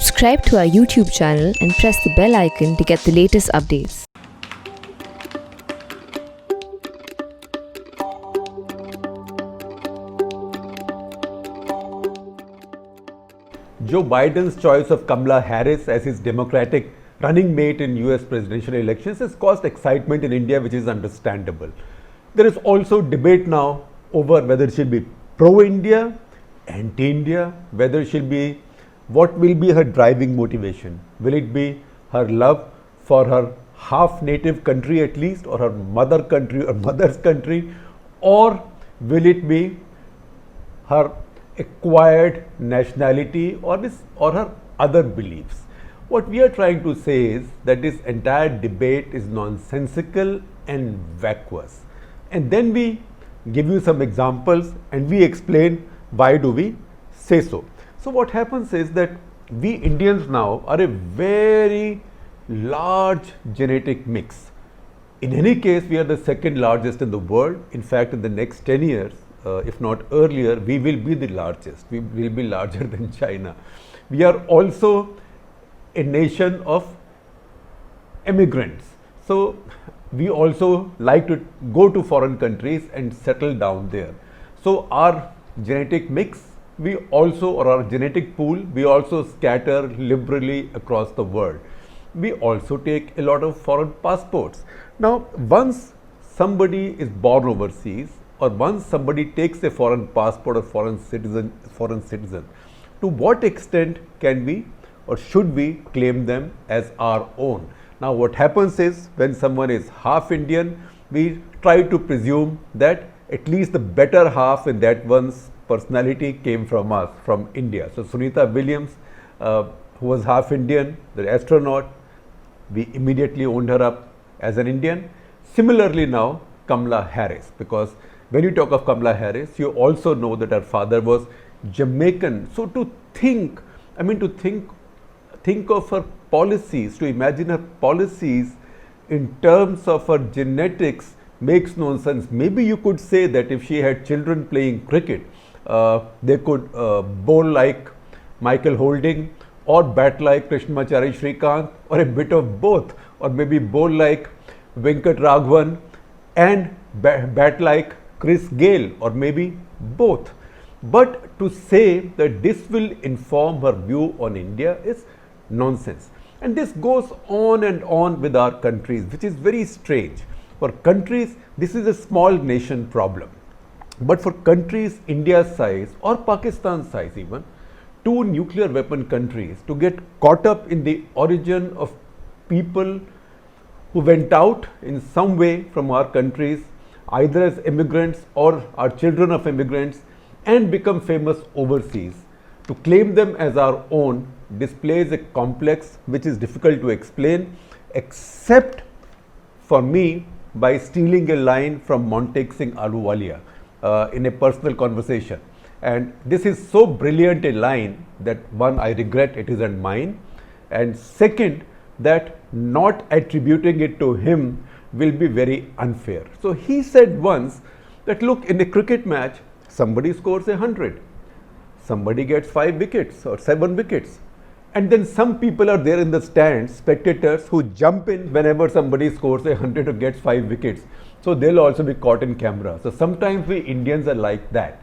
Subscribe to our YouTube channel and press the bell icon to get the latest updates. Joe Biden's choice of Kamala Harris as his Democratic running mate in US presidential elections has caused excitement in India, which is understandable. There is also debate now over whether she'll be pro-India, anti-India, whether she'll be, what will be her driving motivation? Will it be her love for her half-native country at least, or her mother country or mother's country, or will it be her acquired nationality or her other beliefs? What we are trying to say is that this entire debate is nonsensical and vacuous. And then we give you some examples and we explain why do we say so. So what happens is that we Indians now are a very large genetic mix. In any case, we are the second largest in the world. In fact, in the next 10 years, if not earlier, we will be the largest. We will be larger than China. We are also a nation of immigrants. So we also like to go to foreign countries and settle down there. So our genetic mix, we also, or our genetic pool, we also scatter liberally across the world. We also take a lot of foreign passports. Now, once somebody is born overseas, or once somebody takes a foreign passport or foreign citizen, to what extent can we or should we claim them as our own? Now, what happens is when someone is half Indian, we try to presume that at least the better half in that one's personality came from us, from India. So Sunita Williams, who was half Indian, the astronaut, we immediately owned her up as an Indian. Similarly now, Kamala Harris, because when you talk of Kamala Harris, you also know that her father was Jamaican. So to think, think of her policies, to imagine her policies in terms of her genetics makes no sense. Maybe you could say that if she had children playing cricket, they could bowl like Michael Holding or bat like Krishnamacharya Shrikant, or a bit of both, or maybe bowl like Venkat Raghavan and bat like Chris Gale, or maybe both. But to say that this will inform her view on India is nonsense. And this goes on and on with our countries, which is very strange. For countries, this is a small nation problem. But for countries India's size or Pakistan's size even, two nuclear weapon countries to get caught up in the origin of people who went out in some way from our countries, either as immigrants or are children of immigrants, and become famous overseas, to claim them as our own displays a complex which is difficult to explain, except for me by stealing a line from Montek Singh Ahluwalia in a personal conversation. And this is so brilliant a line that one, I regret it isn't mine, and second, that not attributing it to him will be very unfair. So he said once that, look, in a cricket match, somebody scores 100, somebody gets 5 wickets or 7 wickets, and then some people are there in the stands, spectators, who jump in whenever somebody scores 100 or gets 5 wickets. So they'll also be caught in camera. So sometimes we Indians are like that.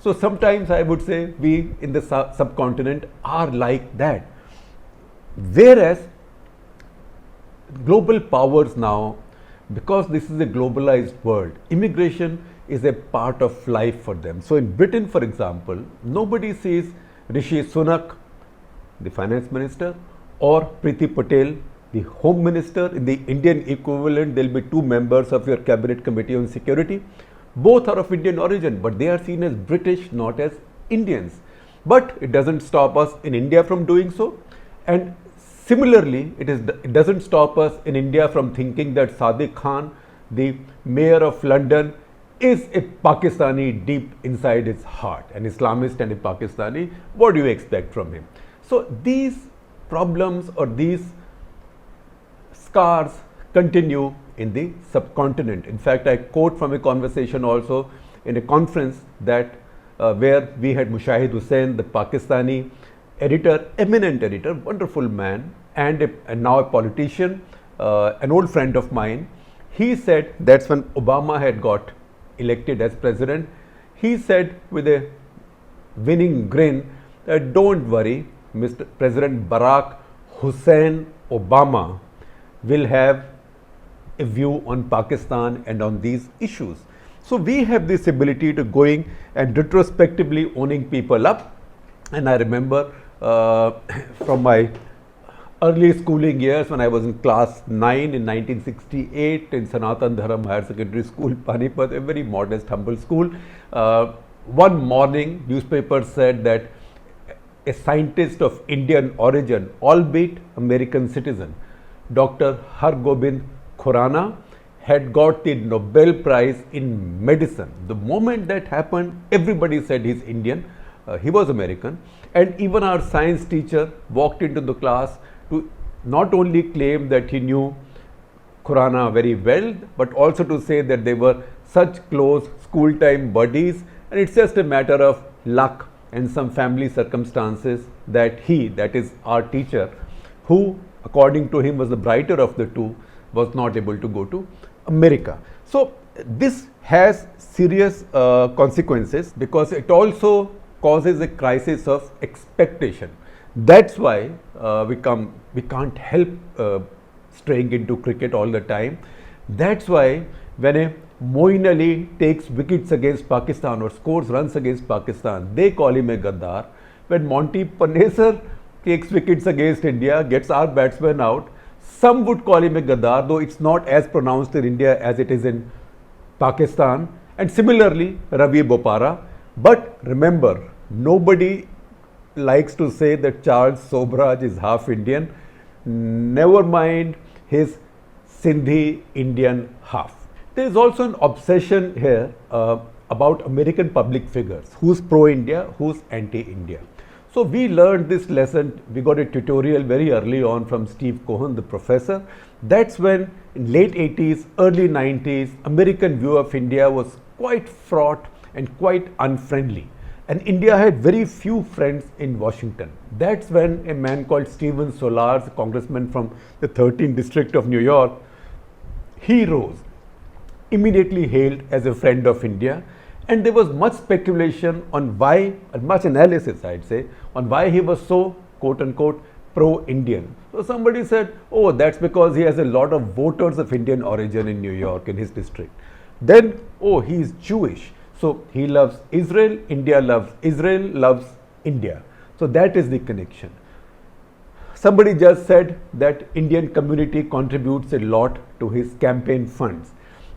So sometimes I would say we in the subcontinent are like that. Whereas global powers now, because this is a globalized world, immigration is a part of life for them. So in Britain, for example, nobody sees Rishi Sunak, the finance minister, or Priti Patel, the home minister. In the Indian equivalent, there will be 2 members of your cabinet committee on security. Both are of Indian origin, but they are seen as British, not as Indians. But it doesn't stop us in India from doing so. And similarly, it doesn't stop us in India from thinking that Sadiq Khan, the mayor of London, is a Pakistani deep inside his heart, an Islamist and a Pakistani. What do you expect from him? So these problems or these scars continue in the subcontinent. In fact, I quote from a conversation also in a conference that where we had Mushahid Hussain, the Pakistani editor, eminent editor, wonderful man, and now a politician, an old friend of mine. He said, that's when Obama had got elected as president, he said with a winning grin that don't worry, Mr. President Barack Hussein Obama will have a view on Pakistan and on these issues. So we have this ability to going and retrospectively owning people up. And I remember from my early schooling years when I was in class 9 in 1968 in Sanatan Dharam Higher Secondary School, Panipat, a very modest, humble school. One morning, newspaper said that a scientist of Indian origin, albeit American citizen, Dr. Hargobind Khurana, had got the Nobel Prize in medicine. The moment that happened, everybody said he's Indian. He was American. And even our science teacher walked into the class to not only claim that he knew Khurana very well, but also to say that they were such close school time buddies, and it's just a matter of luck and some family circumstances that he, that is our teacher, who according to him was the brighter of the two, was not able to go to America. So this has serious consequences because it also causes a crisis of expectation. That's why we can't help straying into cricket all the time. That's why when a Moeen Ali takes wickets against Pakistan or scores runs against Pakistan, they call him a Gaddar. When Monty Panesar takes wickets against India, gets our batsmen out, some would call him a Gaddar, though it's not as pronounced in India as it is in Pakistan. And similarly, Ravi Bopara. But remember, nobody likes to say that Charles Sobraj is half Indian. Never mind his Sindhi Indian half. There is also an obsession here about American public figures, who's pro-India, who's anti-India. So we learned this lesson, we got a tutorial very early on from Steve Cohen, the professor. That's when in late 80s, early 90s, American view of India was quite fraught and quite unfriendly. And India had very few friends in Washington. That's when a man called Stephen Solars, a congressman from the 13th district of New York, he rose, immediately hailed as a friend of India. And there was much speculation on why, and much analysis I'd say, on why he was so quote unquote pro-Indian. So somebody said, oh, that's because he has a lot of voters of Indian origin in New York in his district. Then, oh, he's Jewish. So he loves Israel, India loves Israel, loves India. So that is the connection. Somebody just said that Indian community contributes a lot to his campaign funds.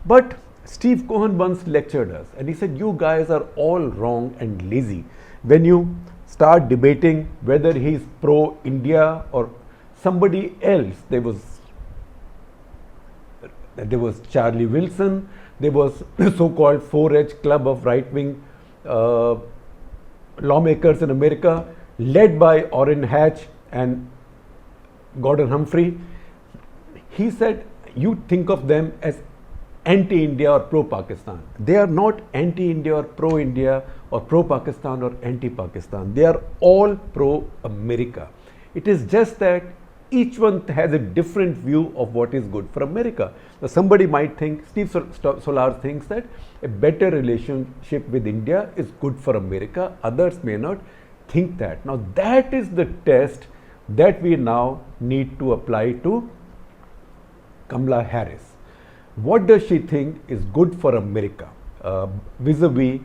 But Steve Cohen once lectured us and he said, you guys are all wrong and lazy when you start debating whether he's pro-India or somebody else. There was Charlie Wilson, there was the so-called 4H club of right-wing lawmakers in America led by Orrin Hatch and Gordon Humphrey. He said, you think of them as anti-India or pro-Pakistan. They are not anti-India or pro-India or pro-Pakistan or anti-Pakistan. They are all pro-America. It is just that each one has a different view of what is good for America. Now, somebody might think, Steve Solars thinks that a better relationship with India is good for America. Others may not think that. Now, that is the test that we now need to apply to Kamala Harris. What does she think is good for America vis-a-vis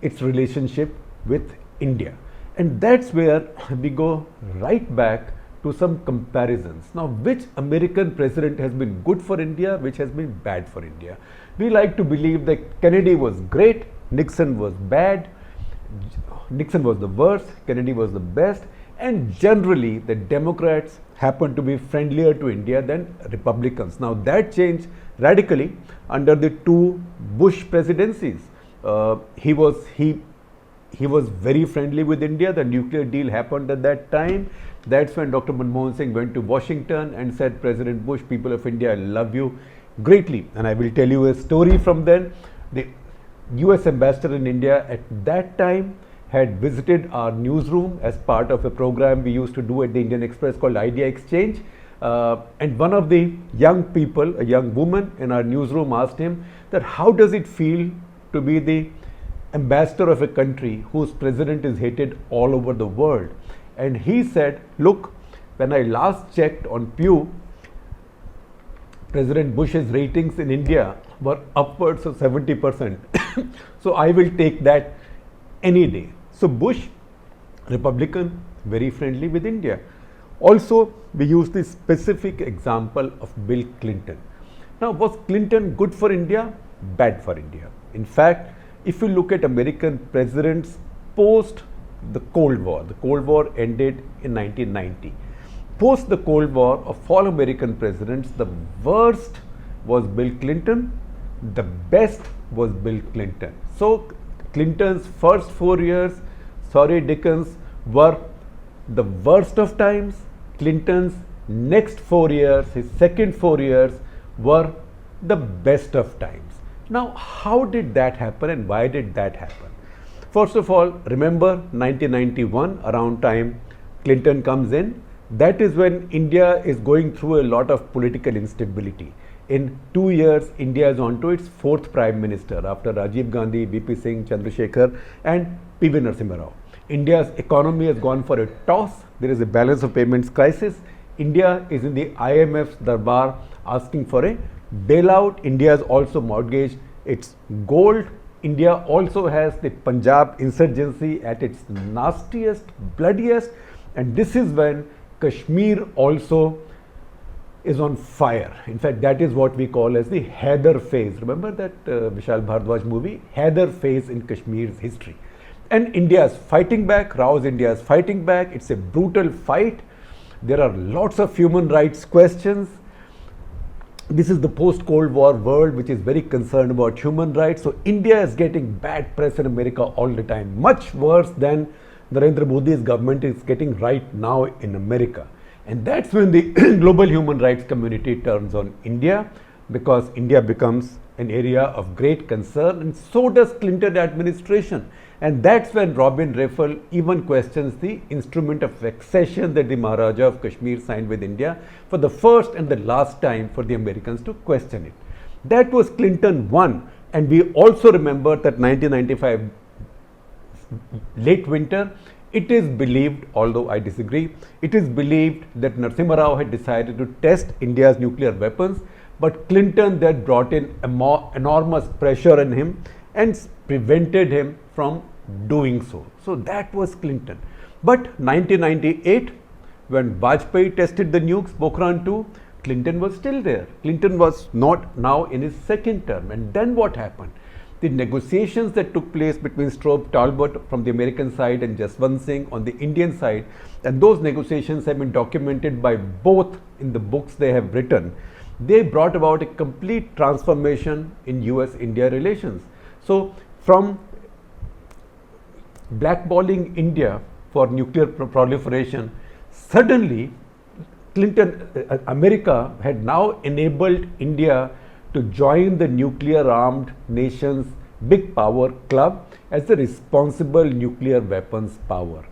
its relationship with India? And that's where we go right back to some comparisons. Now, which American president has been good for India, which has been bad for India? We like to believe that Kennedy was great, Nixon was bad, Nixon was the worst, Kennedy was the best, and generally the Democrats happen to be friendlier to India than Republicans. Now, that changed radically under the two Bush presidencies. He was very friendly with India. The nuclear deal happened at that time. That's when Dr. Manmohan Singh went to Washington and said, President Bush, people of India, I love you greatly. And I will tell you a story from then. The US ambassador in India at that time had visited our newsroom as part of a program we used to do at the Indian Express called Idea Exchange. And one of the young people, a young woman in our newsroom, asked him that how does it feel to be the ambassador of a country whose president is hated all over the world? And he said, look, when I last checked on Pew, President Bush's ratings in India were upwards of 70%. So I will take that any day. So Bush, Republican, very friendly with India. Also, we use the specific example of Bill Clinton. Now, was Clinton good for India? Bad for India. In fact, if you look at American presidents post the Cold War ended in 1990. Post the Cold War, of all American presidents, the worst was Bill Clinton, the best was Bill Clinton. So, Clinton's first 4 years, sorry Dickens, were the worst of times. Clinton's next 4 years, his second 4 years, were the best of times. Now, how did that happen and why did that happen? First of all, remember 1991, around time Clinton comes in. That is when India is going through a lot of political instability. In 2 years, India is on to its fourth Prime Minister after Rajiv Gandhi, VP Singh, Chandrasekhar and PV Narasimha Rao. India's economy has gone for a toss. There is a balance of payments crisis. India is in the IMF's darbar asking for a bailout. India has also mortgaged its gold. India also has the Punjab insurgency at its nastiest, bloodiest, and this is when Kashmir also is on fire. In fact, that is what we call as the Haider phase. Remember that Vishal Bhardwaj movie, Haider phase in Kashmir's history. And India is fighting back, Rao's India is fighting back. It's a brutal fight. There are lots of human rights questions. This is the post-Cold War world which is very concerned about human rights. So India is getting bad press in America all the time, much worse than Narendra Modi's government is getting right now in America. And that's when the global human rights community turns on India, because India becomes an area of great concern, and so does Clinton administration. And that's when Robin Raffel even questions the instrument of accession that the Maharaja of Kashmir signed with India for the first and the last time for the Americans to question it. That was Clinton 1. And we also remember that 1995 late winter, it is believed, although I disagree, it is believed that Narasimha Rao had decided to test India's nuclear weapons, but Clinton then brought in enormous pressure on him and prevented him from doing so. So that was Clinton. But 1998, when Vajpayee tested the nukes, Pokhran 2, Clinton was still there. Clinton was not now in his second term. And then what happened? The negotiations that took place between Strobe Talbot from the American side and Jaswant Singh on the Indian side, and those negotiations have been documented by both in the books they have written. They brought about a complete transformation in US-India relations. So from blackballing India for nuclear proliferation, suddenly America had now enabled India to join the nuclear armed nations big power club as the responsible nuclear weapons power.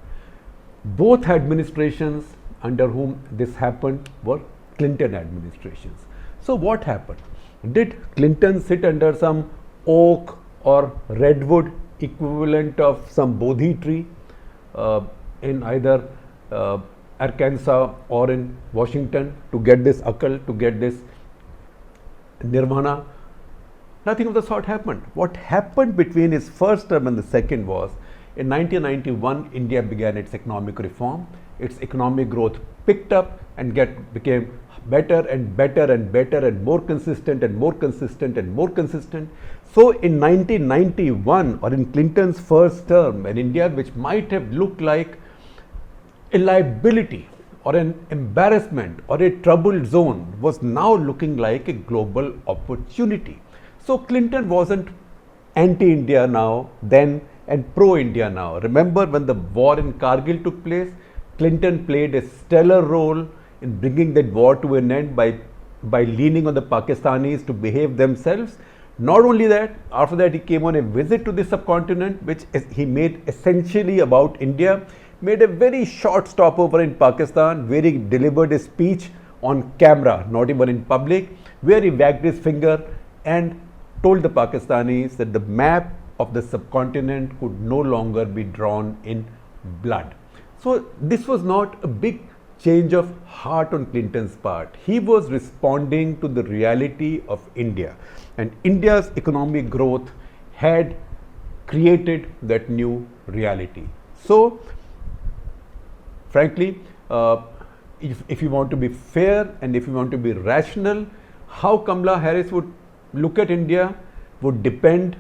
Both administrations under whom this happened were Clinton administrations. So what happened? Did Clinton sit under some oak or redwood equivalent of some Bodhi tree in either Arkansas or in Washington to get this akal, to get this nirvana? Nothing of the sort happened. What happened between his first term and the second was, in 1991, India began its economic reform. Its economic growth picked up and became better and better and better and more consistent and more consistent and more consistent. So in 1991, or in Clinton's first term, an India which might have looked like a liability or an embarrassment or a troubled zone was now looking like a global opportunity. So Clinton wasn't anti-India now then and pro-India now. Remember when the war in Kargil took place, Clinton played a stellar role in bringing that war to an end by leaning on the Pakistanis to behave themselves, Not only that, after that he came on a visit to the subcontinent, which he made essentially about India, made a very short stopover in Pakistan, where he delivered a speech on camera, not even in public, where he wagged his finger and told the Pakistanis that the map of the subcontinent could no longer be drawn in blood. So this was not a big change of heart on Clinton's part. He was responding to the reality of India, and India's economic growth had created that new reality. So frankly, if you want to be fair and if you want to be rational, how Kamala Harris would look at India would depend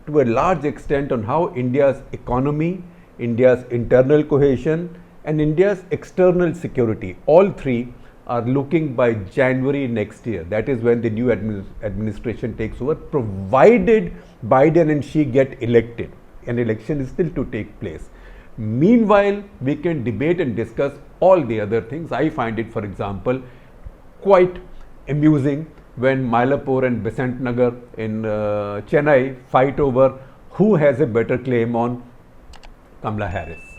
to a large extent on how India's economy, India's internal cohesion, and India's external security, all three are looking by January next year. That is when the new administration takes over, provided Biden and she get elected. An election is still to take place. Meanwhile, we can debate and discuss all the other things. I find it, for example, quite amusing when Mylapore and Besant Nagar in Chennai fight over who has a better claim on Kamala Harris.